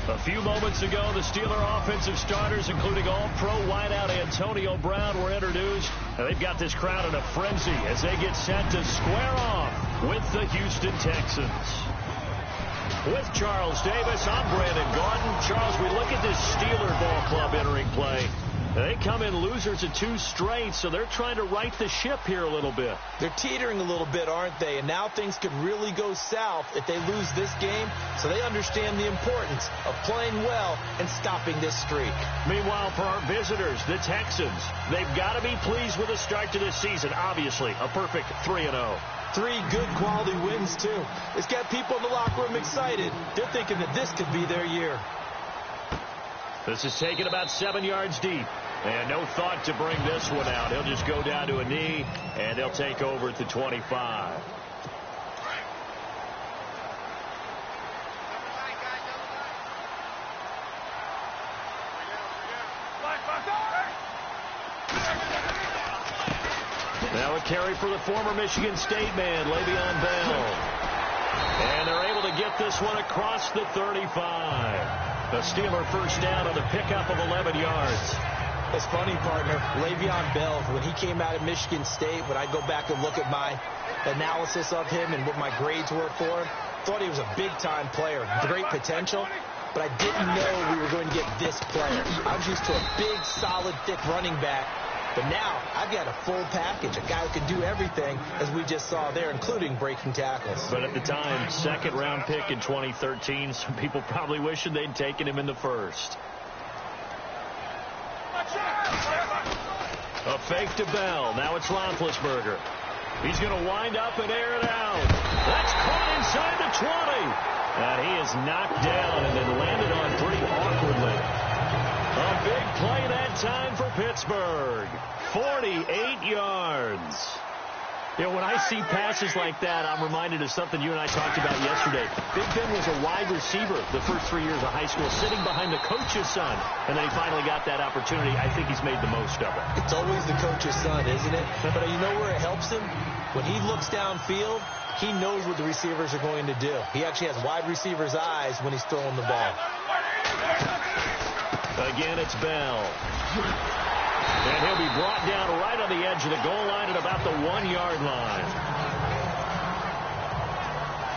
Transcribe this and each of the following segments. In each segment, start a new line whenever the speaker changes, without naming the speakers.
A few moments ago, the Steeler offensive starters, including all-pro wideout Antonio Brown, were introduced. And they've got this crowd in a frenzy as they get set to square off with the Houston Texans. With Charles Davis, I'm Brandon Gordon. Charles, we look at this Steeler ball club entering play. They come in losers of 2 straight, so they're trying to right the ship here a little bit.
They're teetering a little bit, aren't they? And now things could really go south if they lose this game, so they understand the importance of playing well and stopping this streak.
Meanwhile, for our visitors, the Texans, they've got to be pleased with the start to this season. Obviously, a perfect 3-0.
3 good quality wins, too. It's got people in the locker room excited. They're thinking that this could be their year.
This is taken about 7 yards deep. And no thought to bring this one out. He'll just go down to a knee, and they'll take over at the 25. Now a carry for the former Michigan State man, Le'Veon Bell. And they're able to get this one across the 35. The Steeler first down on the pickup of 11 yards.
It's funny, partner. Le'Veon Bell, when he came out of Michigan State, when I go back and look at my analysis of him and what my grades were for him, thought he was a big-time player, great potential, but I didn't know we were going to get this player. I was used to a big, solid, thick running back, but now I've got a full package, a guy who can do everything, as we just saw there, including breaking tackles.
But at the time, second-round pick in 2013, some people probably wishing they'd taken him in the first. A fake to Bell. Now it's Roethlisberger. He's going to wind up and air it out. That's caught inside the 20. And he is knocked down and then landed on pretty awkwardly. A big play that time for Pittsburgh. 48 yards. You know, when I see passes like that, I'm reminded of something you and I talked about yesterday. Big Ben was a wide receiver the first 3 years of high school, sitting behind the coach's son. And then he finally got that opportunity. I think he's made the most of it.
It's always the coach's son, isn't it? But you know where it helps him? When he looks downfield, he knows what the receivers are going to do. He actually has wide receivers' eyes when he's throwing the ball.
Again, it's Bell. And he'll be brought down right on the edge of the goal line at about the 1-yard line.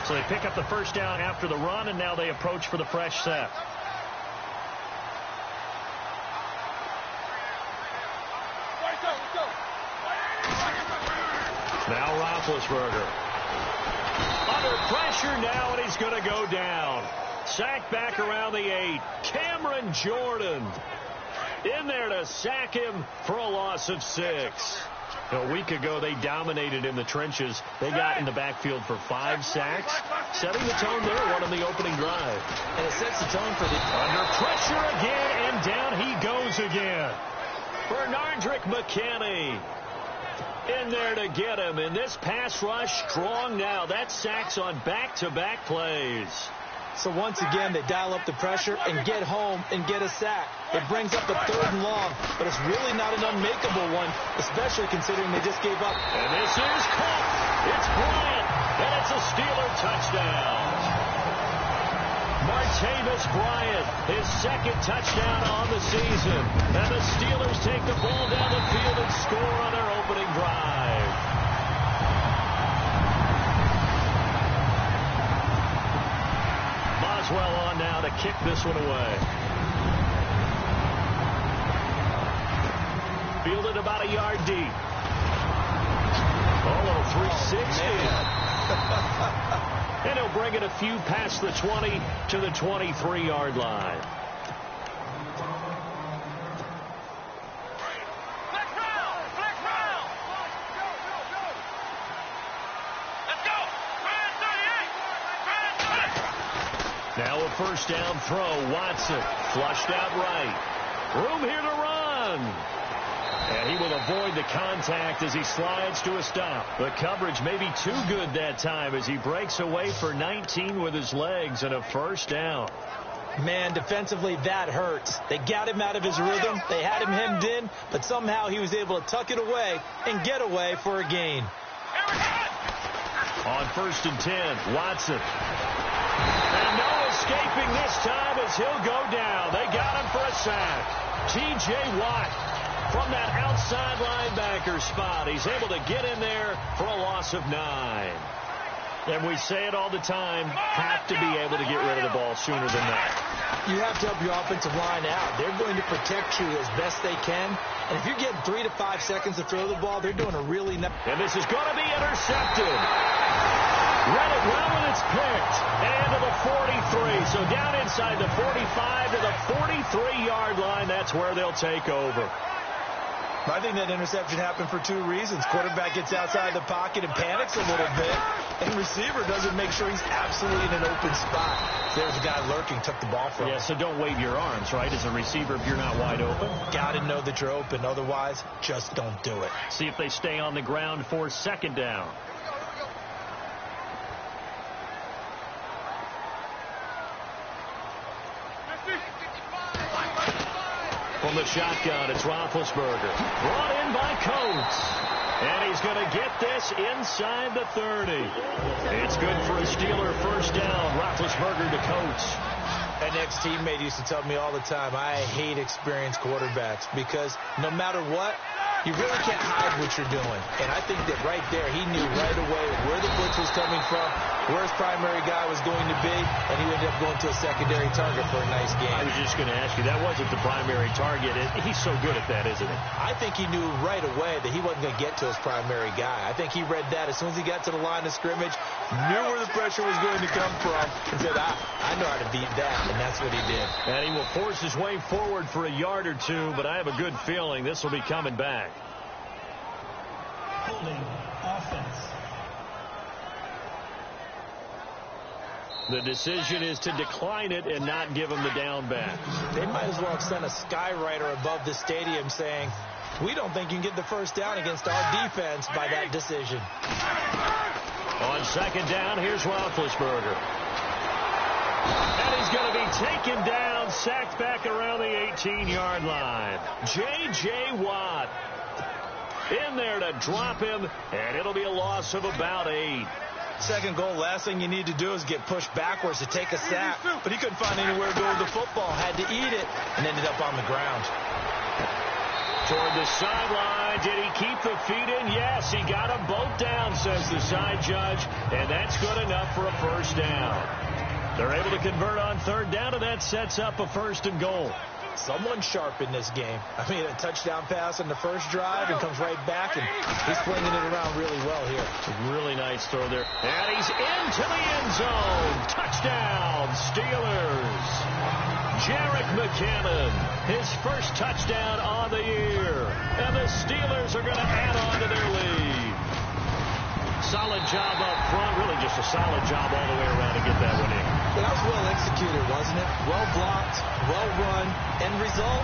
So they pick up the first down after the run, and now they approach for the fresh set. Now Roethlisberger. Under pressure now, and he's going to go down. Sacked back around the 8. Cameron Jordan in there to sack him for a loss of 6. A week ago, they dominated in the trenches. They got in the backfield for 5 sacks, setting the tone there, one on the opening drive.
And it sets the tone for the...
Under pressure again, and down he goes again. Bernardrick McKinney in there to get him. And this pass rush strong now. That's sacks on back-to-back plays.
So once again, they dial up the pressure and get home and get a sack. It brings up a 3rd and long, but it's really not an unmakeable one, especially considering they just gave up.
And this is caught. It's Bryant, and it's a Steeler touchdown. Martavis Bryant, his 2nd touchdown on the season. And the Steelers take the ball down the field and score on their opening drive. Boswell on now to kick this one away. Fielded about a yard deep. Oh, little 360. And he'll bring it a few past the 20 to the 23-yard line. Now a first down throw. Watson flushed out right. Room here to run. And he will avoid the contact as he slides to a stop. The coverage may be too good that time as he breaks away for 19 with his legs and a first down.
Man, defensively, that hurts. They got him out of his rhythm. They had him hemmed in, but somehow he was able to tuck it away and get away for a gain.
On 1st and 10, Watson. And no escaping this time as he'll go down. They got him for a sack. T.J. Watt from that outside linebacker spot. He's able to get in there for a loss of 9. And we say it all the time, have to be able to get rid of the ball sooner than that.
You have to help your offensive line out. They're going to protect you as best they can. And if you're getting 3 to 5 seconds to throw the ball, they're doing a really nice.
And this is going to be intercepted. Read it well, and it's picked. And to the 43. So down inside the 45 to the 43-yard line. That's where they'll take over.
I think that interception happened for 2 reasons. Quarterback gets outside the pocket and panics a little bit, and receiver doesn't make sure he's absolutely in an open spot. There's a guy lurking, took the ball from him.
Yeah, so don't wave your arms, right, as a receiver if you're not wide open.
Got to know that you're open. Otherwise, just don't do it.
See if they stay on the ground for 2nd down. From the shotgun, it's Roethlisberger. Brought in by Coates. And he's going to get this inside the 30. It's good for a Steeler first down. Roethlisberger to Coates. An ex-teammate used to tell me all the time, I hate experienced quarterbacks because no matter what, you really can't hide what you're doing. And I think that right there, he knew right away where the blitz was coming from, where his primary guy was going to be, and he ended up going to a secondary target for a nice game. I was just going to ask you, that wasn't the primary target. He's so good at that, isn't he?
I think he knew right away that he wasn't going to get to his primary guy. I think he read that as soon as he got to the line of scrimmage, knew where the pressure was going to come from, and said, I know how to beat that, and that's what he did.
And he will force his way forward for a yard or 2, but I have a good feeling this will be coming back.
Holding offense.
The decision is to decline it and not give him the down back.
They might as well have sent a skywriter above the stadium saying, we don't think you can get the first down against our defense by that decision.
On 2nd down, here's Roethlisberger. And he's going to be taken down, sacked back around the 18-yard line. J.J. Watt in there to drop him, and it'll be a loss of about 8.
2nd goal, last thing you need to do is get pushed backwards to take a sack. But he couldn't find anywhere to go with the football, had to eat it, and ended up on the ground.
Toward the sideline, did he keep the feet in? Yes, he got them both down, says the side judge, and that's good enough for a first down. They're able to convert on 3rd down, and that sets up a 1st and goal.
Someone sharp in this game. I mean, a touchdown pass on the first drive and comes right back, and he's flinging it around really well here.
It's a really nice throw there. And he's into the end zone. Touchdown, Steelers. Jerick McKinnon, his first touchdown on the year. And the Steelers are going to add on to their lead. Solid job up front. Really just a solid job all the way around to get that one in.
But that was well executed, wasn't it? Well blocked, well run. End result,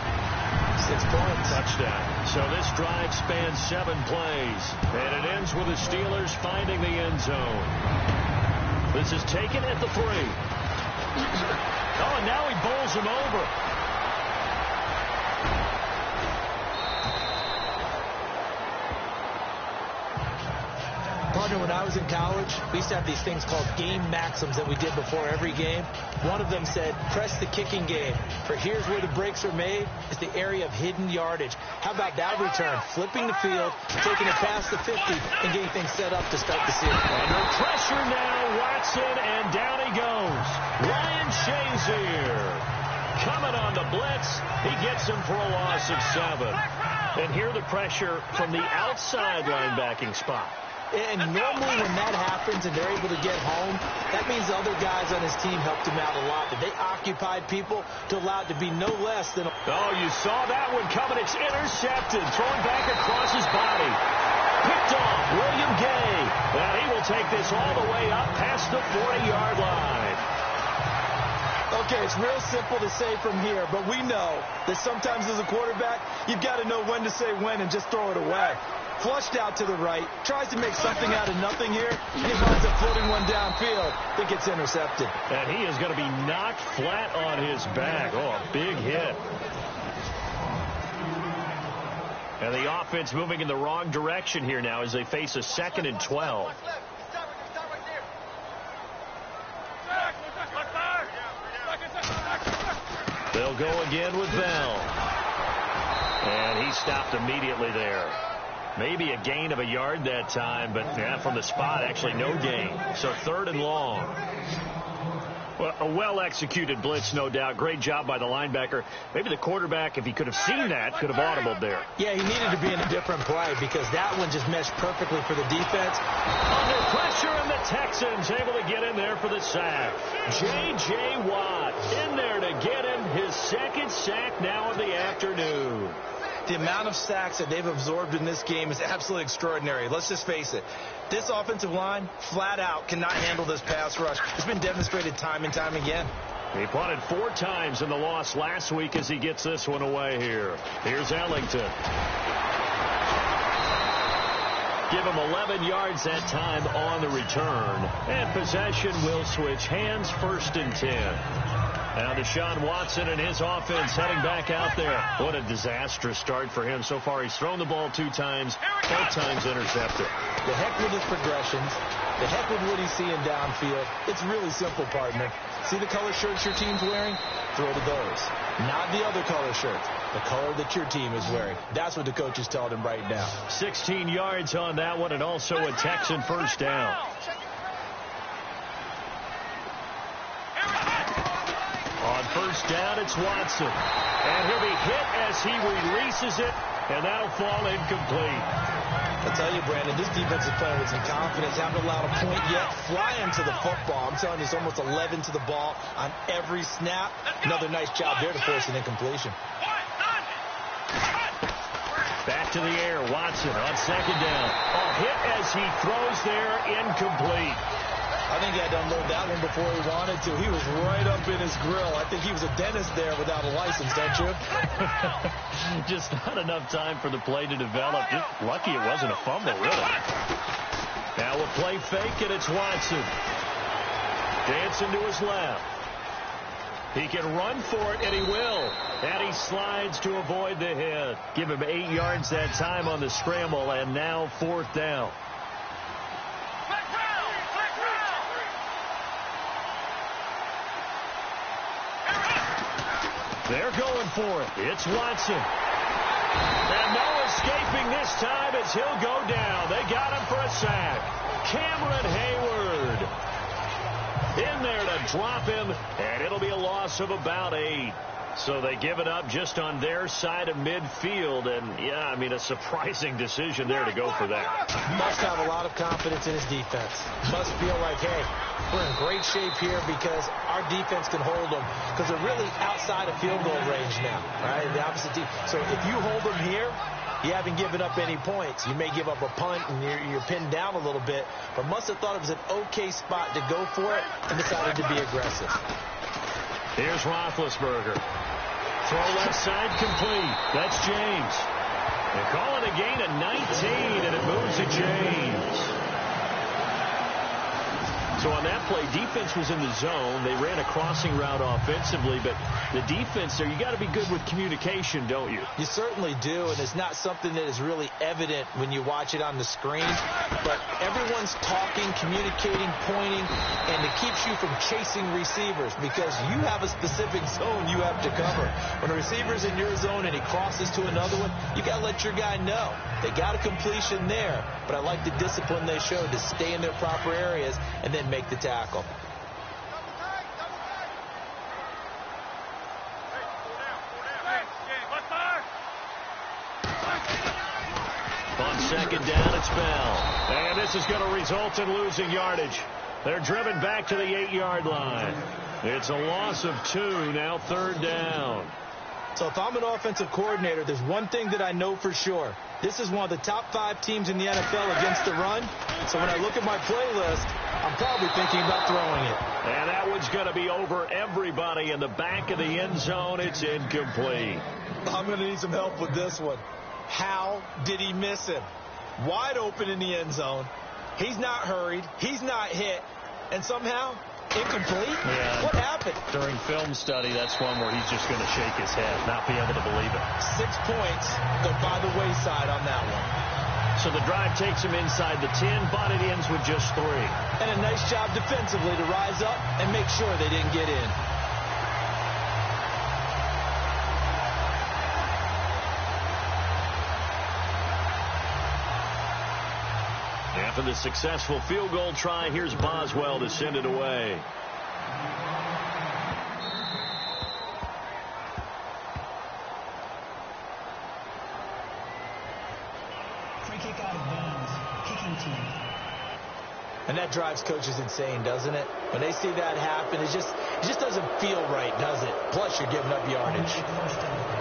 6 points.
Touchdown. So this drive spans 7 plays. And it ends with the Steelers finding the end zone. This is taken at the 3. Oh, and now he bowls him over.
Partner, when I was in college, we used to have these things called game maxims that we did before every game. One of them said, press the kicking game. For here's where the breaks are made, is the area of hidden yardage. How about that return? Flipping the field, taking it past the 50, and getting things set up to start the series.
Under pressure now, Watson, and down he goes. Ryan Shazier coming on the blitz. He gets him for a loss of 7. And here the pressure from the outside linebacking spot.
And normally when that happens and they're able to get home, that means other guys on his team helped him out a lot. That they occupied people to allow it to be no less than...
Oh, you saw that one coming. It's intercepted. Throwing back across his body. Picked off William Gay. And he will take this all the way up past the 40-yard line.
Okay, it's real simple to say from here, but we know that sometimes as a quarterback, you've got to know when to say when and just throw it away. Flushed out to the right, tries to make something out of nothing here, and he winds up floating one downfield that gets intercepted.
And he is going to be knocked flat on his back. Oh, a big hit. And the offense moving in the wrong direction here now as they face a 2nd and 12. They'll go again with Bell. And he stopped immediately there. Maybe a gain of a yard that time, but from the spot, actually no gain. So 3rd and long. Well, a well-executed blitz, no doubt. Great job by the linebacker. Maybe the quarterback, if he could have seen that, could have audibled there.
Yeah, he needed to be in a different play because that one just meshed perfectly for the defense.
Under pressure, and the Texans able to get in there for the sack. J.J. Watt in there to get him his 2nd sack now of the afternoon.
The amount of sacks that they've absorbed in this game is absolutely extraordinary. Let's just face it. This offensive line, flat out, cannot handle this pass rush. It's been demonstrated time and time again.
He punted 4 times in the loss last week as he gets this one away here. Here's Ellington. Give him 11 yards that time on the return. And possession will switch hands, 1st and 10. Now Deshaun Watson and his offense heading back out there. What a disastrous start for him so far. He's thrown the ball 2 times, both times intercepted.
The heck with his progressions. The heck with what he's seeing downfield. It's really simple, partner. See the color shirts your team's wearing? Throw to those. Not the other color shirts. The color that your team is wearing. That's what the coach is telling him right now.
16 yards on that one, and also a Texan 1st down. On 1st down, it's Watson. And he'll be hit as he releases it, and that'll fall incomplete.
I tell you, Brandon, this defense is playing with some confidence. Haven't allowed a point yet. Flying to the football. I'm telling you, it's almost 11 to the ball on every snap. Another nice job there to force an incompletion.
Back to the air. Watson on 2nd down. A hit as he throws there, incomplete.
I think he had to unload that one before he wanted to. He was right up in his grill. I think he was a dentist there without a license, don't you?
Just not enough time for the play to develop. Just lucky it wasn't a fumble, really. Now a play fake, and it's Watson. Dancing to his left. He can run for it, and he will. And he slides to avoid the hit. Give him 8 yards that time on the scramble, and now 4th down. They're going for it. It's Watson. And no escaping this time as he'll go down. They got him for a sack. Cameron Hayward in there to drop him, and it'll be a loss of about 8. So they give it up just on their side of midfield. And, yeah, I mean, a surprising decision there to go for that.
Must have a lot of confidence in his defense. Must feel like, hey, we're in great shape here because our defense can hold them. Because they're really outside of field goal range now, right? The opposite team. So if you hold them here, you haven't given up any points. You may give up a punt and you're pinned down a little bit. But must have thought it was an okay spot to go for it and decided to be aggressive.
Here's Roethlisberger. Throw left side complete. That's James. They call it a gain of 19, and it moves to James. So on that play, defense was in the zone. They ran a crossing route offensively, but the defense there, you got to be good with communication, don't you?
You certainly do, and it's not something that is really evident when you watch it on the screen. But everyone's talking, communicating, pointing, and it keeps you from chasing receivers because you have a specific zone you have to cover. When a receiver's in your zone and he crosses to another one, you got to let your guy know. They got a completion there, but I like the discipline they showed to stay in their proper areas and then make the tackle.
On 2nd down, it's Bell. And this is going to result in losing yardage. They're driven back to the 8-yard line. It's a loss of 2, now 3rd down.
So if I'm an offensive coordinator, there's one thing that I know for sure. This is one of the top 5 teams in the NFL against the run. So when I look at my playlist, I'm probably thinking about throwing it.
And that one's going to be over everybody in the back of the end zone. It's incomplete.
I'm going to need some help with this one. How did he miss him? Wide open in the end zone. He's not hurried. He's not hit. And somehow, incomplete?
Yeah.
What happened?
During film study, that's one where he's just going to shake his head, not be able to believe it.
6 points go by the wayside on that one.
So the drive takes him inside the 10, but it ends with just 3.
And a nice job defensively to rise up and make sure they didn't get in.
after the successful field goal try. Here's Boswell to send it away.
Free kick out of bounds. Kicking team.
And that drives coaches insane, doesn't it? When they see that happen, it just doesn't feel right, does it? Plus, you're giving up yardage.
First down.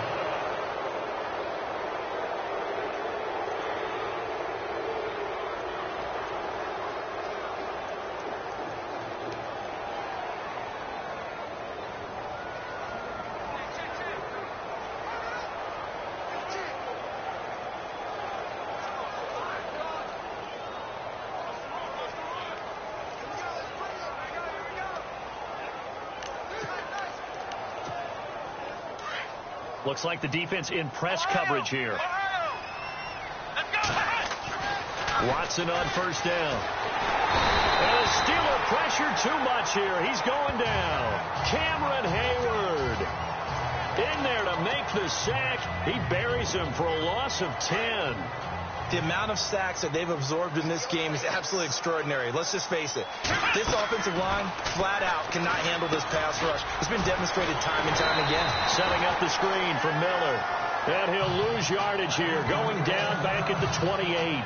Looks like the defense in press coverage here. Watson on first down. And a Steeler pressure too much here. He's going down. Cameron Hayward in there to make the sack. He buries him for a loss of 10.
The amount of sacks that they've absorbed in this game is absolutely extraordinary. Let's just face it. This offensive line, flat out, cannot handle this pass rush. It's been demonstrated time and time again.
Setting up the screen for Miller. And he'll lose yardage here. Going down back at the 28.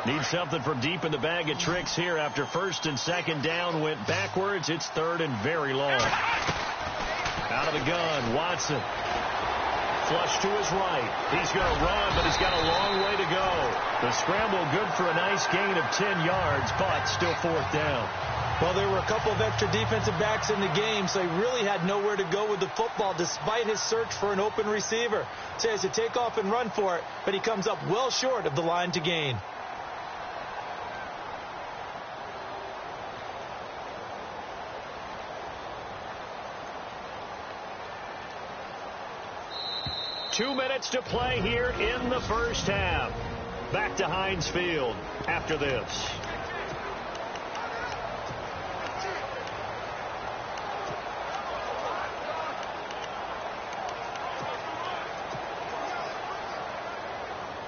Need something from deep in the bag of tricks here after first and second down went backwards. It's third and very long. Out of the gun, Watson. Flush to his right. He's going to run, but he's got a long way to go. The scramble good for a nice gain of 10 yards, but still fourth down.
Well, there were a couple of extra defensive backs in the game, so he really had nowhere to go with the football despite his search for an open receiver. So he has to take off and run for it, but he comes up well short of the line to gain.
Two minutes to play here in the first half. Back to Heinz Field after this.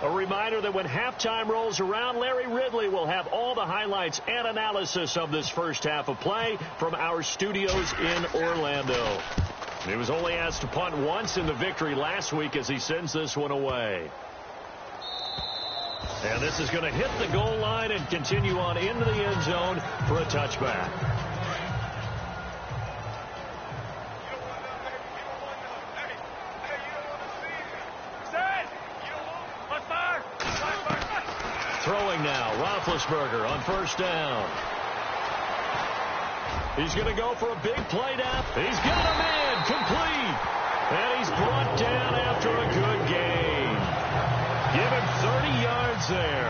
A reminder that when halftime rolls around, Larry Ridley will have all the highlights and analysis of this first half of play from our studios in Orlando. He was only asked to punt once in the victory last week as he sends this one away. And this is going to hit the goal line and continue on into the end zone for a touchback. Throwing now, Roethlisberger on first down. He's going to go for a big play down. He's got a man complete. And he's brought down after a good gain. Give him 30 yards there.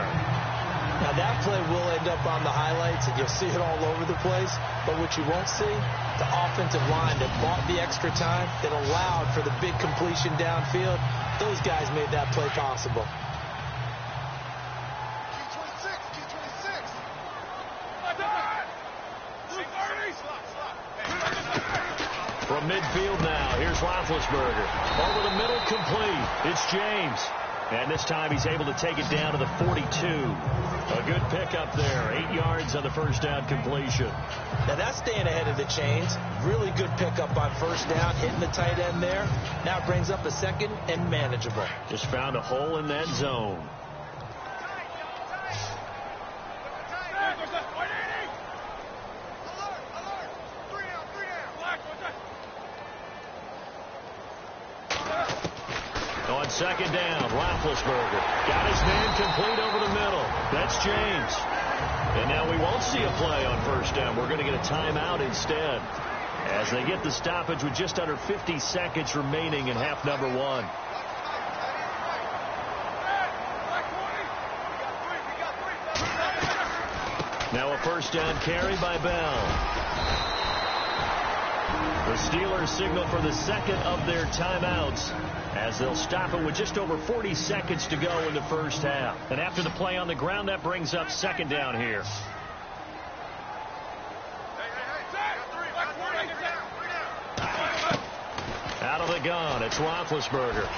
Now that play will end up on the highlights, and you'll see it all over the place. But what you won't see, the offensive line that bought the extra time, that allowed for the big completion downfield, those guys made that play possible.
From midfield now, here's Roethlisberger. Over the middle, complete. It's James. And this time he's able to take it down to the 42. A good pickup there. 8 yards on the first down completion.
Now that's staying ahead of the chains. Really good pickup on first down, hitting the tight end there. Now it brings up a second and manageable.
Just found a hole in that zone. On second down, Roethlisberger got his man complete over the middle. That's James. And now we won't see a play on first down. We're going to get a timeout instead as they get the stoppage with just under 50 seconds remaining in half number one. Now a first down carry by Bell. The Steelers signal for the second of their timeouts as they'll stop it with just over 40 seconds to go in the first half. And after the play on the ground, that brings up second down here. Out of the gun, it's Roethlisberger.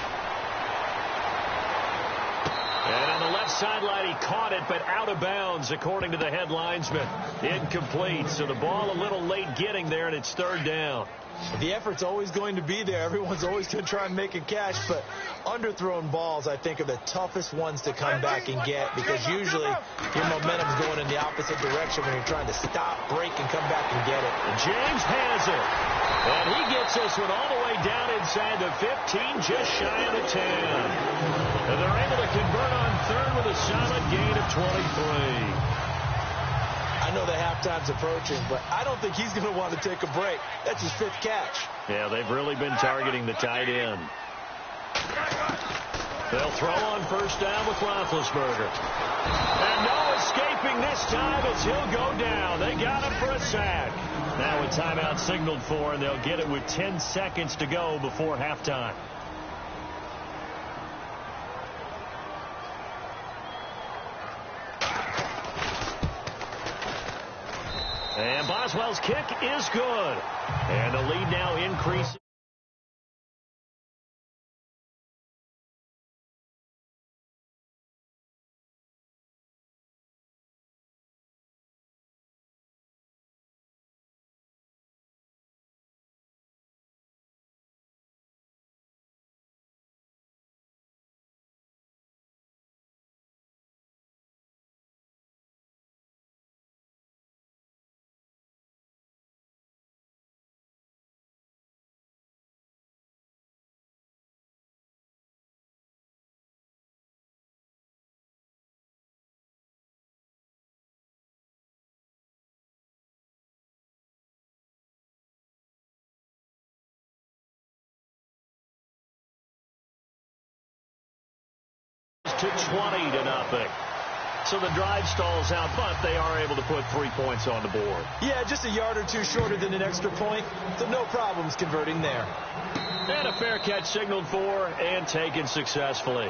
And on the left sideline, he caught it, but out of bounds, according to the head linesman. Incomplete, so the ball a little late getting there, and it's third down.
The effort's always going to be there. Everyone's always going to try and make a catch, but underthrown balls, I think, are the toughest ones to come back and get, because usually your momentum's going in the opposite direction when you're trying to stop, break, and come back and get it.
And James has it. And he gets this one all the way down inside the 15, just shy of the 10. And they're able to convert on third with a solid gain of 23.
I know the halftime's approaching, but I don't think he's going to want to take a break. That's his 5th catch.
Yeah, they've really been targeting the tight end. They'll throw on first down with Roethlisberger. And no escaping this time as he'll go down. They got him for a sack. Now a timeout signaled for, and they'll get it with 10 seconds to go before halftime. And Boswell's kick is good. And the lead now increases. To 20-0. So the drive stalls out, but they are able to put 3 points on the board.
Yeah, just a yard or two shorter than an extra point, so no problems converting there.
And a fair catch signaled for and taken successfully.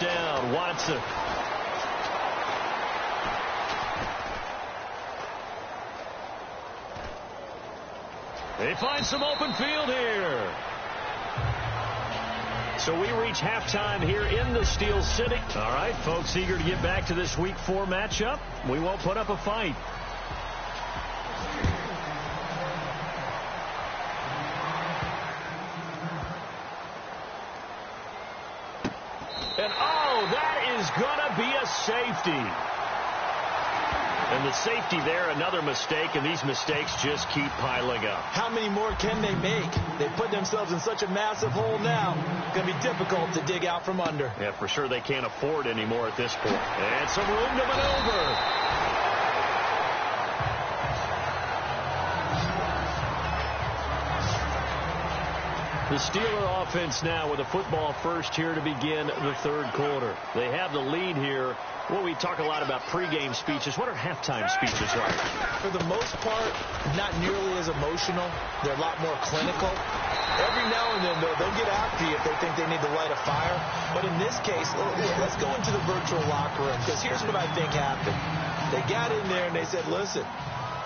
Down, Watson. They find some open field here. So we reach halftime here in the Steel City. All right, folks, eager to get back to this Week 4 matchup. We won't put up a fight. And, oh, that is going to be a safety. And the safety there, another mistake, and these mistakes just keep piling up.
How many more can they make? They put themselves in such a massive hole now. It's going to be difficult to dig out from under.
Yeah, for sure they can't afford anymore at this point. And some room to maneuver. The Steeler offense now with a football first here to begin the third quarter. They have the lead here. Well, we talk a lot about pregame speeches. What are halftime speeches like?
For the most part, not nearly as emotional. They're a lot more clinical. Every now and then, though, they'll get after you if they think they need to light a fire. But in this case, let's go into the virtual locker room, because here's what I think happened. They got in there and they said, listen,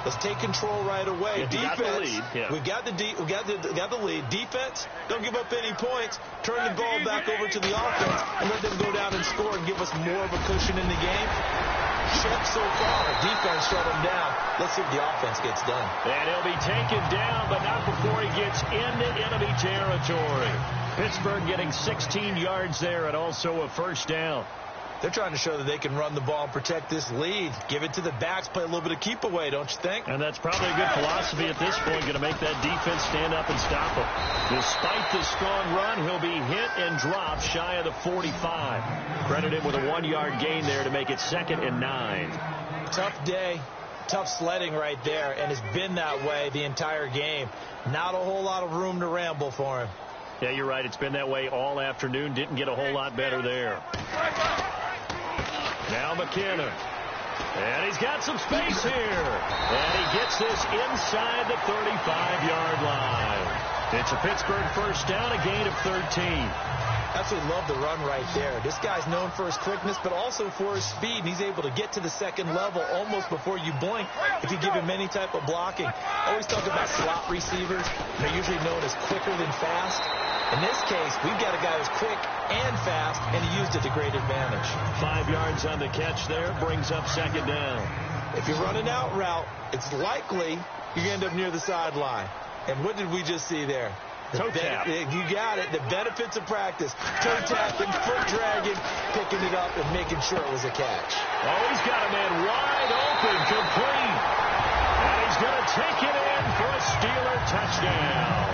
let's take control right away.
Yeah,
defense,
we
got the lead. Defense, don't give up any points. Turn the ball back over to the offense and let them go down and score and give us more of a cushion in the game. Check so far. Defense shut him down. Let's see if the offense gets done.
And he'll be taken down, but not before he gets into enemy territory. Pittsburgh getting 16 yards there and also a first down.
They're trying to show that they can run the ball and protect this lead. Give it to the backs, play a little bit of keep away, don't you think?
And that's probably a good philosophy at this point, going to make that defense stand up and stop him. Despite the strong run, he'll be hit and dropped shy of the 45. Credit him with a 1-yard gain there to make it 2nd and 9.
Tough day, tough sledding right there, and it's been that way the entire game. Not a whole lot of room to ramble for him.
Yeah, you're right. It's been that way all afternoon. Didn't get a whole lot better there. Now McKinnon. And he's got some space here. And he gets this inside the 35-yard line. It's a Pittsburgh first down, a gain of 13.
Absolutely love the run right there. This guy's known for his quickness, but also for his speed. And he's able to get to the second level almost before you blink if you give him any type of blocking. I always talk about slot receivers. They're usually known as quicker than fast. In this case, we've got a guy who's quick and fast, and he used it to great advantage.
5 yards on the catch there, brings up second down.
If you're running out route, it's likely you're going to end up near the sideline. And what did we just see there?
Toe tap.
You got it. The benefits of practice. Toe tapping, foot dragging, picking it up, and making sure it was a catch.
Oh, he's got a man wide open, complete. And he's going to take it in for a Steeler touchdown.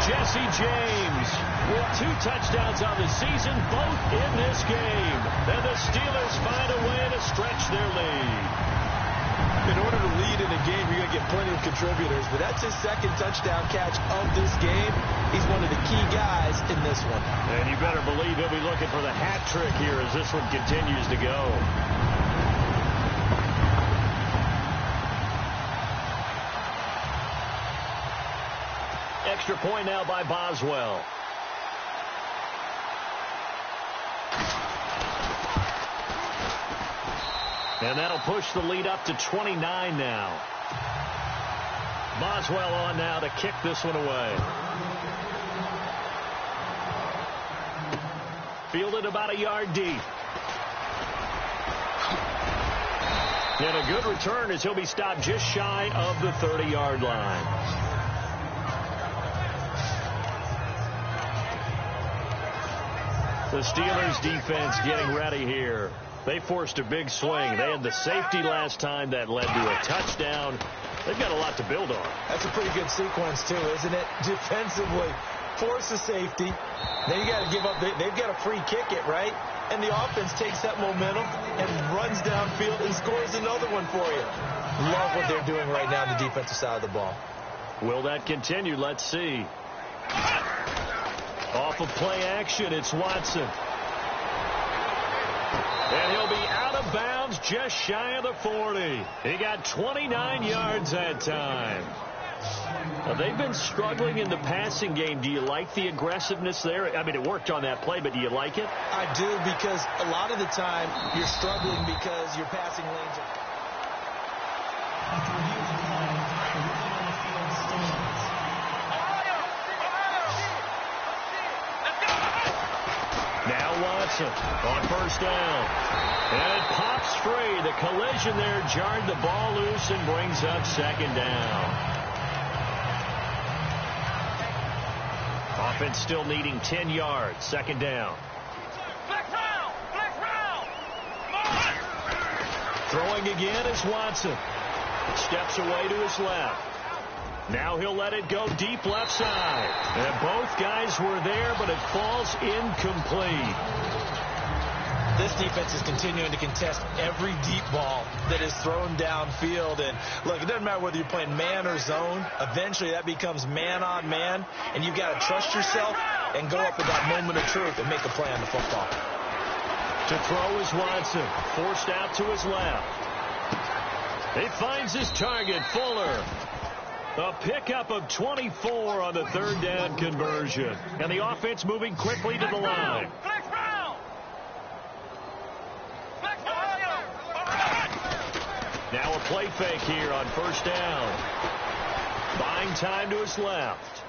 Jesse James with 2 touchdowns on the season, both in this game. And the Steelers find a way to stretch their lead.
In order to lead in a game, you're going to get plenty of contributors, but that's his second touchdown catch of this game. He's one of the key guys in this one.
And you better believe he'll be looking for the hat trick here as this one continues to go. Extra point now by Boswell. And that'll push the lead up to 29 now. Boswell on now to kick this one away. Fielded about a yard deep. And a good return as he'll be stopped just shy of the 30-yard line. The Steelers defense getting ready here. They forced a big swing. They had the safety last time that led to a touchdown. They've got a lot to build on.
That's a pretty good sequence, too, isn't it? Defensively, force a safety. Then you got to give up. They've got to free kick it, right? And the offense takes that momentum and runs downfield and scores another one for you. Love what they're doing right now on the defensive side of the ball.
Will that continue? Let's see. Off of play action, it's Watson. And he'll be out of bounds just shy of the 40. He got 29 yards that time. Now, they've been struggling in the passing game. Do you like the aggressiveness there? I mean, it worked on that play, but do you like it?
I do, because a lot of the time you're struggling because your passing lanes are...
After review of the play, the ruling on the field stands.
Now Watson on first down. And it pops free. The collision there jarred the ball loose and brings up second down. Offense still needing 10 yards. Second down. Throwing again is Watson. Steps away to his left. Now he'll let it go deep left side. And both guys were there, but it falls incomplete.
This defense is continuing to contest every deep ball that is thrown downfield. And look, it doesn't matter whether you're playing man or zone. Eventually that becomes man on man. And you've got to trust yourself and go up at that moment of truth and make a play on the football.
To throw is Watson. Forced out to his left. He finds his target, Fuller. A pickup of 24 on the third down conversion. And the offense moving quickly to the line. Now a play fake here on first down. Buying time to his left.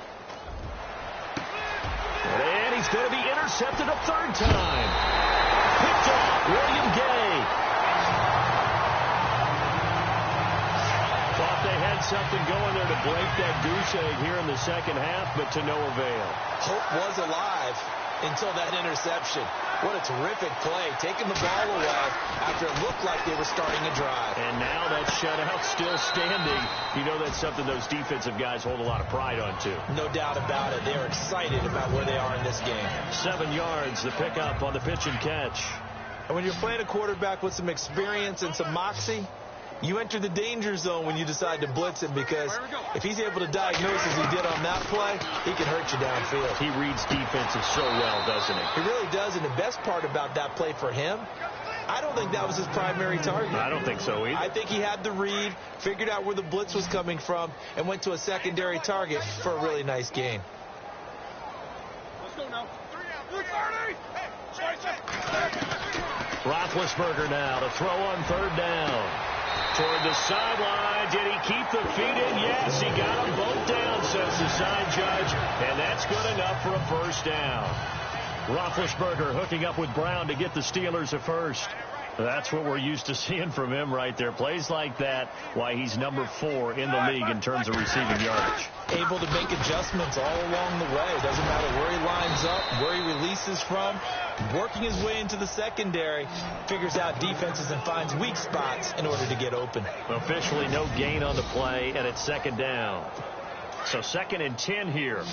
And he's going to be intercepted a third time. Picked off William Gay. Thought they had something going there to break that goose egg here in the second half, but to no avail.
Hope was alive until that interception. What a terrific play, taking the ball away after it looked like they were starting a drive.
And now that shutout still standing. You know that's something those defensive guys hold a lot of pride on, too.
No doubt about it. They're excited about where they are in this game.
7 yards, the pickup on the pitch and catch.
And when you're playing a quarterback with some experience and some moxie, you enter the danger zone when you decide to blitz him, because if he's able to diagnose as he did on that play, he can hurt you downfield.
He reads defenses so well, doesn't he?
He really does, and the best part about that play for him I don't think that was his primary target.
I don't think so either.
I think he had the read, figured out where the blitz was coming from, and went to a secondary target for a really nice gain.
Let's go now. 3-30.
Roethlisberger now to throw on third down. Toward the sideline. Did he keep the feet in? Yes, he got them both down, says the side judge. And that's good enough for a first down. Roethlisberger hooking up with Brown to get the Steelers a first. That's what we're used to seeing from him right there. Plays like that, why he's number 4 in the league in terms of receiving yardage.
Able to make adjustments all along the way. Doesn't matter where he lines up, where he releases from. Working his way into the secondary, figures out defenses and finds weak spots in order to get open.
Officially no gain on the play, and it's second down. So 2nd and 10 here.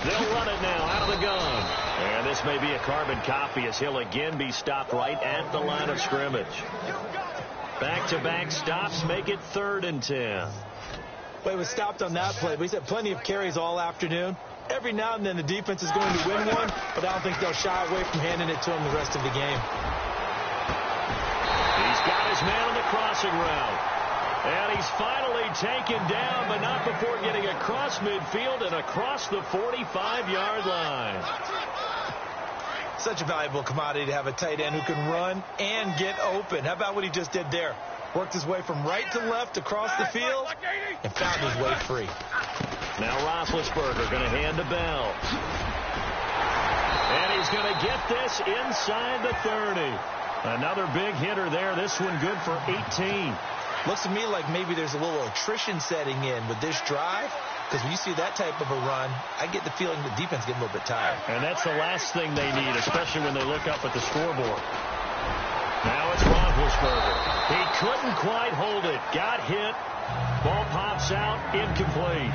They'll run it now out of the gun. And this may be a carbon copy as he'll again be stopped right at the line of scrimmage. Back-to-back stops make it 3rd and 10.
But he was stopped on that play. But he's had plenty of carries all afternoon. Every now and then the defense is going to win one, but I don't think they'll shy away from handing it to him the rest of the game.
He's got his man on the crossing route. And he's finally taken down, but not before getting across midfield and across the 45-yard line.
Such a valuable commodity to have a tight end who can run and get open. How about what he just did there? Worked his way from right to left across the field and found his way free.
Now Roethlisberger going to hand to Bell. And he's going to get this inside the 30. Another big hitter there. This one good for 18.
Looks to me like maybe there's a little attrition setting in with this drive. Because when you see that type of a run, I get the feeling the defense getting a little bit tired.
And that's the last thing they need, especially when they look up at the scoreboard. Now it's Roethlisberger. He couldn't quite hold it. Got hit. Ball pops out. Incomplete.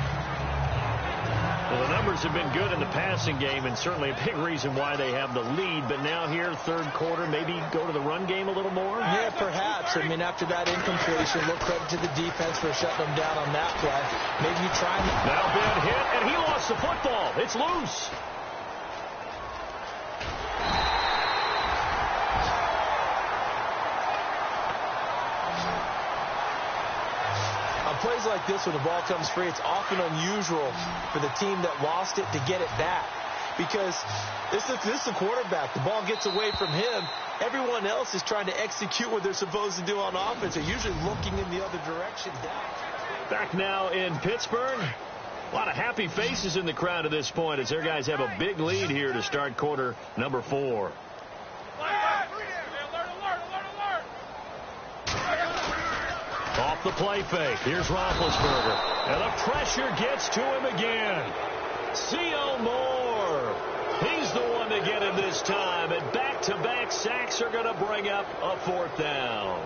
Well, the numbers have been good in the passing game, and certainly a big reason why they have the lead. But now here, 3rd quarter, maybe go to the run game a little more?
Yeah, perhaps. I mean, after that incompletion, look credit to the defense for shutting them down on that play. Maybe you try and...
Now bad hit, and he lost the football. It's loose.
Plays like this, when the ball comes free, it's often unusual for the team that lost it to get it back. Because this is a quarterback. The ball gets away from him. Everyone else is trying to execute what they're supposed to do on offense. They're usually looking in the other direction.
Back now in Pittsburgh. A lot of happy faces in the crowd at this point as their guys have a big lead here to start quarter number 4. Off the play fake. Here's Roethlisberger. And the pressure gets to him again. C.O. Moore. He's the one to get him this time. And back-to-back sacks are going to bring up a 4th down.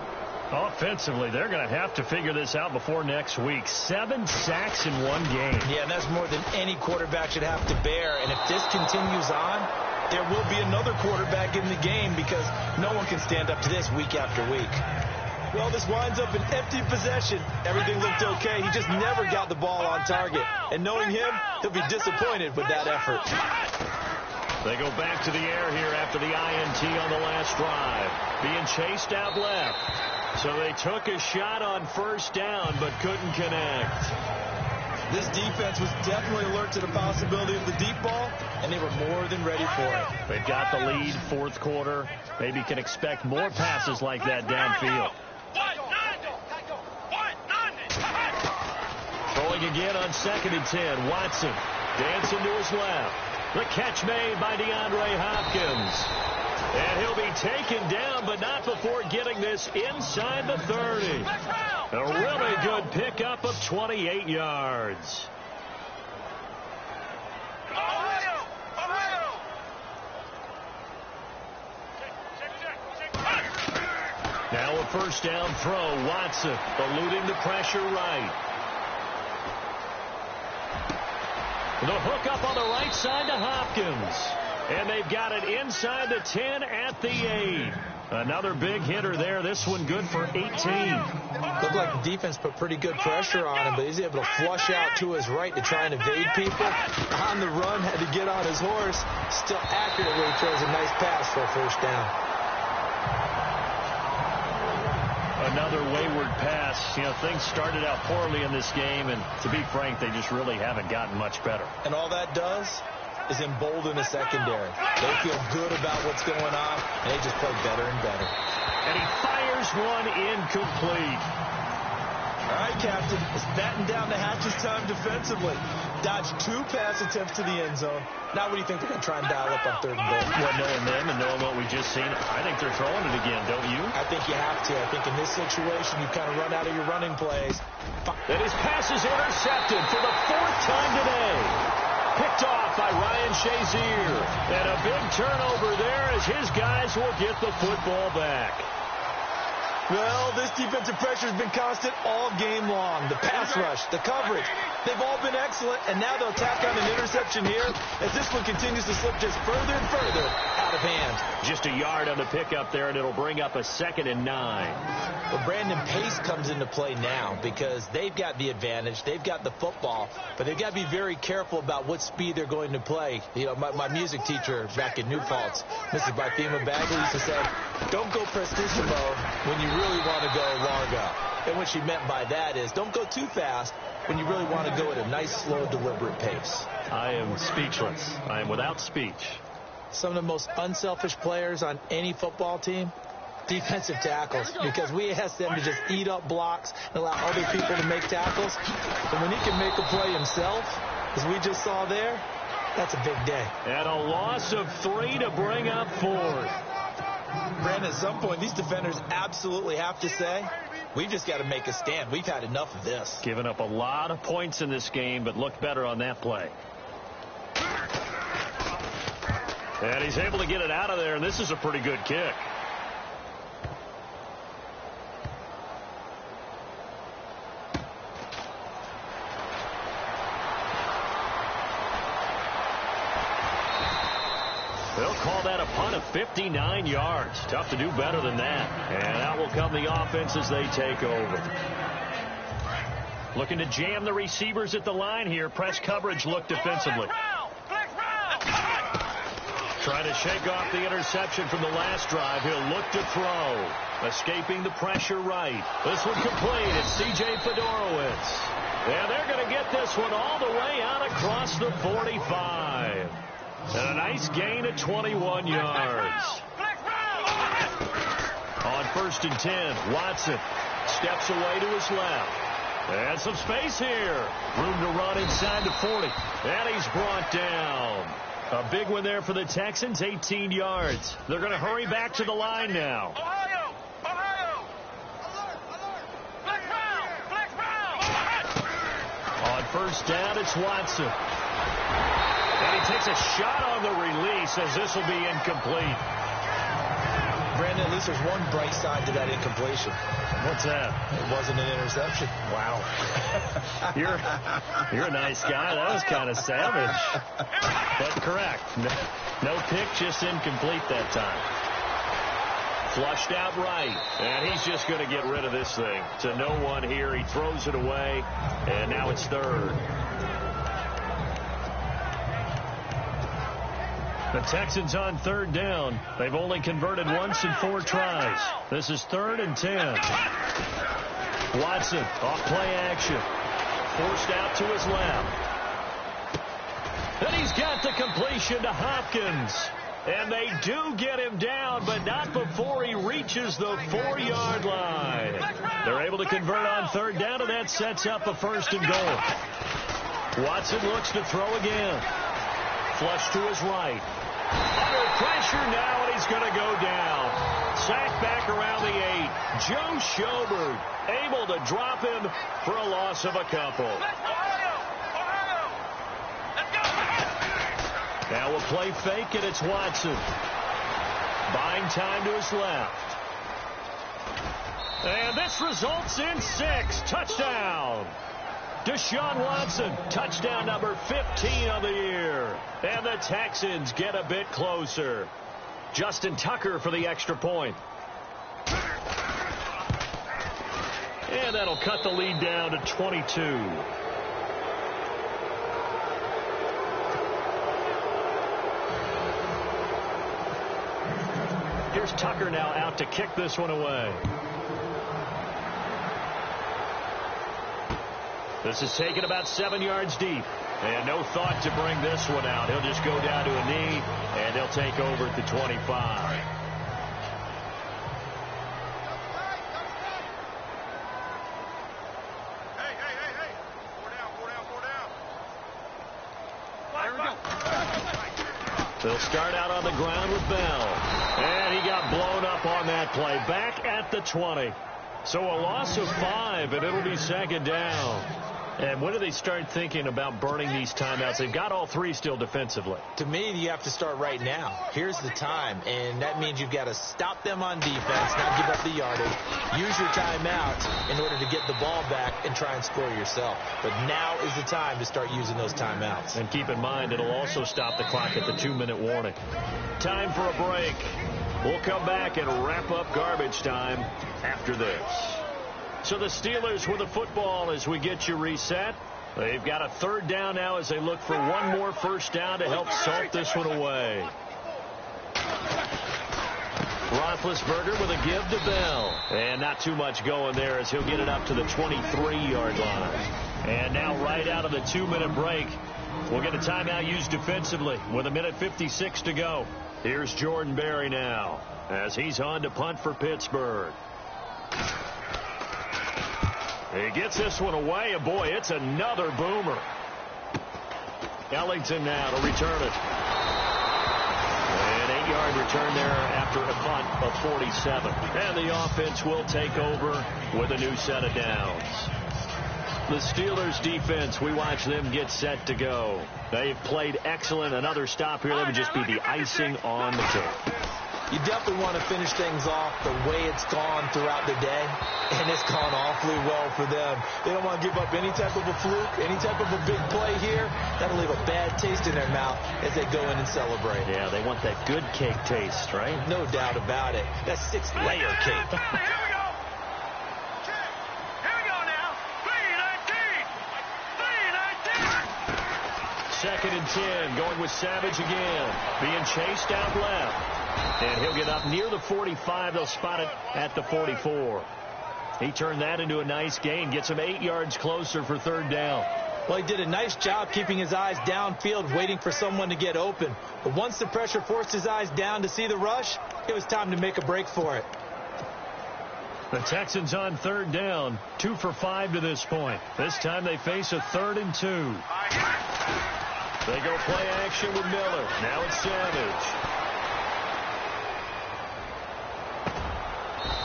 Offensively, they're going to have to figure this out before next week. 7 sacks in one game.
Yeah, and that's more than any quarterback should have to bear. And if this continues on, there will be another quarterback in the game because no one can stand up to this week after week. Well, this winds up an empty possession. Everything looked okay. He just never got the ball on target. And knowing him, he'll be disappointed with that effort.
They go back to the air here after the INT on the last drive. Being chased out left. So they took a shot on 1st down, but couldn't connect.
This defense was definitely alert to the possibility of the deep ball, and they were more than ready for it.
They've got the lead, 4th quarter. Maybe can expect more passes like that downfield. Throwing again on 2nd and 10. Watson dancing to his left. The catch made by DeAndre Hopkins. And he'll be taken down, but not before getting this inside the 30. A really good pickup of 28 yards. Now a 1st down throw. Watson eluding the pressure right. The hook up on the right side to Hopkins. And they've got it inside the 10 at the 8. Another big hitter there. This one good for 18.
Looked like the defense put pretty good pressure on him, but he's able to flush out to his right to try and evade people. On the run, had to get on his horse. Still accurately throws a nice pass for a first down.
Another wayward pass. You know, things started out poorly in this game, and to be frank, they just really haven't gotten much better.
And all that does is embolden the secondary. They feel good about what's going on, and they just play better and better.
And he fires one incomplete.
All right, Captain, it's batten down the hatches time defensively. Dodged 2 pass attempts to the end zone. Now what do you think they're going to try and dial up on 3rd and goal?
Well, knowing them and knowing what we just seen, I think they're throwing it again, don't you?
I think you have to. I think in this situation, you kind of run out of your running plays.
And his pass is intercepted for the 4th time today. Picked off by Ryan Shazier. And a big turnover there as his guys will get the football back.
Well, this defensive pressure has been constant all game long. The pass rush, the coverage, they've all been excellent, and now they'll tack on an interception here as this one continues to slip just further and further out of hand.
Just a yard on the pickup there, and it'll bring up a 2nd and 9.
Well, Brandon, pace comes into play now because they've got the advantage. They've got the football, but they've got to be very careful about what speed they're going to play. You know, my music teacher back in New Paltz, Mrs. Barthema Bagley, used to say, don't go prestissimo when you really want to go largo. And what she meant by that is don't go too fast when you really want to go at a nice, slow, deliberate pace.
I am speechless. I am without speech.
Some of the most unselfish players on any football team, defensive tackles, because we ask them to just eat up blocks and allow other people to make tackles. And when he can make a play himself, as we just saw there, that's a big day.
And a loss of 3 to bring up 4.
Brandon, at some point, these defenders absolutely have to say, we've just got to make a stand. We've had enough of this.
Giving up a lot of points in this game, but looked better on that play. And he's able to get it out of there, and this is a pretty good kick. They'll call that a punt of 59 yards. Tough to do better than that. And out will come the offense as they take over. Looking to jam the receivers at the line here. Press coverage look defensively. Trying to shake off the interception from the last drive. He'll look to throw. Escaping the pressure right. This one complete. It's C.J. Fedorowicz. And they're going to get this one all the way out across the 45. And a nice gain of 21 yards. On 1st and 10, Watson steps away to his left. And some space here. Room to run inside the 40. And he's brought down. A big one there for the Texans, 18 yards. They're going to hurry back to the line now. On 1st down, it's Watson. And he takes a shot on the release as this will be incomplete.
Brandon, at least there's one bright side to that incompletion.
What's that?
It wasn't an interception.
Wow. You're a nice guy. That was kind of savage. But correct. No pick, just incomplete that time. Flushed out right. And he's just going to get rid of this thing. To no one here. He throws it away. And now it's 3rd. The Texans on 3rd down. They've only converted once in 4 tries. This is 3rd and 10. Watson off play action. Forced out to his left. And he's got the completion to Hopkins. And they do get him down, but not before he reaches the 4-yard line. They're able to convert on 3rd down, and that sets up a 1st and goal. Watson looks to throw again. Flush to his right. Under pressure now, and he's going to go down. Sacked back around the 8. Joe Schobert able to drop him for a loss of a couple. Now we'll play fake, and it's Watson. Buying time to his left. And this results in 6. Touchdown. Deshaun Watson, touchdown number 15 of the year. And the Texans get a bit closer. Justin Tucker for the extra point. And that'll cut the lead down to 22. Here's Tucker now out to kick this one away. This is taken about 7 yards deep. And no thought to bring this one out. He'll just go down to a knee, and they'll take over at the 25. They'll start out on the ground with Bell. And he got blown up on that play. Back at the 20. So a loss of 5, and it'll be second down. And when do they start thinking about burning these timeouts? They've got all 3 still defensively.
To me, you have to start right now. Here's the time, and that means you've got to stop them on defense, not give up the yardage. Use your timeouts in order to get the ball back and try and score yourself. But now is the time to start using those timeouts.
And keep in mind, it'll also stop the clock at the 2-minute warning. Time for a break. We'll come back and wrap up garbage time after this. So the Steelers with the football as we get you reset. They've got a third down now as they look for one more first down to help salt this one away. Roethlisberger with a give to Bell. And not too much going there as he'll get it up to the 23-yard line. And now right out of the 2-minute break, we'll get a timeout used defensively with 1:56 to go. Here's Jordan Berry now as he's on to punt for Pittsburgh. He gets this one away, and boy, it's another boomer. Ellington now to return it. An 8-yard return there after a punt of 47. And the offense will take over with a new set of downs. The Steelers defense, we watch them get set to go. They've played excellent. Another stop here, that would just be the icing on the cake.
You definitely want to finish things off the way it's gone throughout the day, and it's gone awfully well for them. They don't want to give up any type of a fluke, any type of a big play here. That'll leave a bad taste in their mouth as they go in and celebrate.
Yeah, they want that good cake taste, right?
No doubt about it. That 6-layer cake.
Here we go. Here we go now. 3-19. 3-19.
Second and 10, going with Savage again. Being chased out left. And he'll get up near the 45. They'll spot it at the 44. He turned that into a nice gain. Gets him 8 yards closer for third down.
Well, he did a nice job keeping his eyes downfield, waiting for someone to get open. But once the pressure forced his eyes down to see the rush, it was time to make a break for it.
The Texans on third down. 2 for 5 to this point. This time they face a 3rd and 2. They go play action with Miller. Now it's Savage.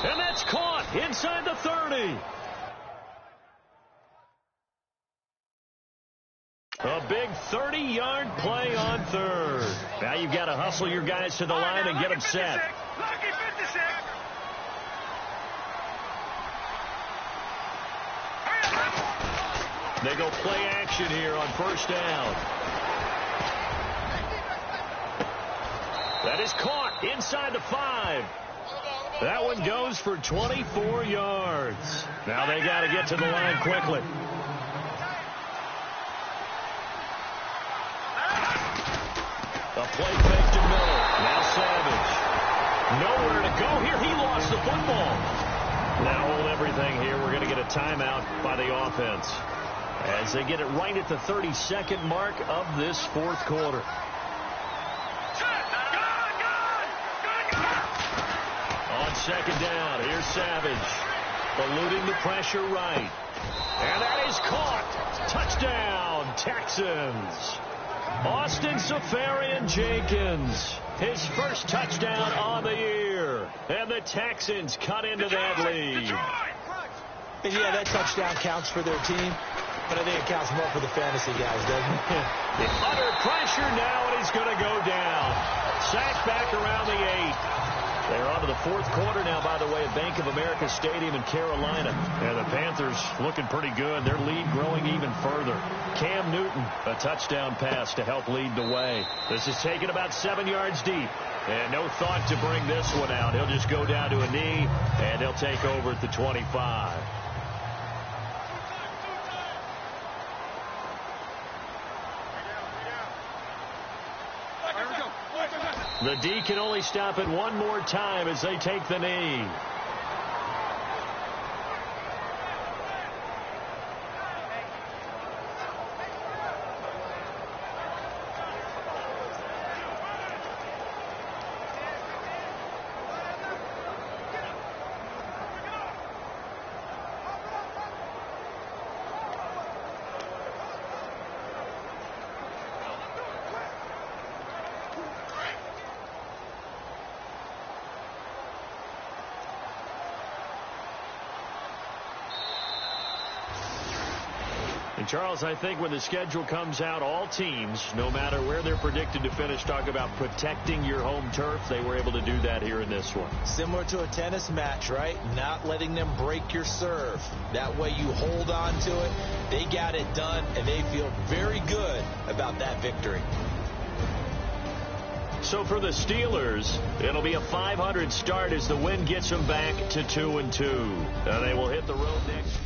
And that's caught inside the 30. A big 30-yard play on third. Now you've got to hustle your guys to the line and get them set.
Lucky 56.
They go play action here on first down. That is caught inside the 5. That one goes for 24 yards. Now they got to get to the line quickly. A play fake to Miller. Now Savage. Nowhere to go here. He lost the football. Now hold everything here. We're going to get a timeout by the offense as they get it right at the 32nd mark of this fourth quarter. On second down, here's Savage. Eluding the pressure right. And that is caught. Touchdown, Texans. Austin Seferian-Jenkins. His first touchdown on the year. And the Texans cut into that lead.
And yeah, that touchdown counts for their team, but I think it counts more for the fantasy guys, doesn't it?
Under pressure now, and he's going to go down. Sacked back around the 8. They're on to the fourth quarter now, by the way, at Bank of America Stadium in Carolina. And the Panthers looking pretty good. Their lead growing even further. Cam Newton, a touchdown pass to help lead the way. This is taken about 7 yards deep. And no thought to bring this one out. He'll just go down to a knee, and he'll take over at the 25. The D can only stop it one more time as they take the knee. And Charles, I think when the schedule comes out, all teams, no matter where they're predicted to finish, talk about protecting your home turf. They were able to do that here in this one.
Similar to a tennis match, right? Not letting them break your serve. That way you hold on to it. They got it done, and they feel very good about that victory.
So for the Steelers, it'll be a .500 start as the win gets them back to 2-2. They will hit the road next.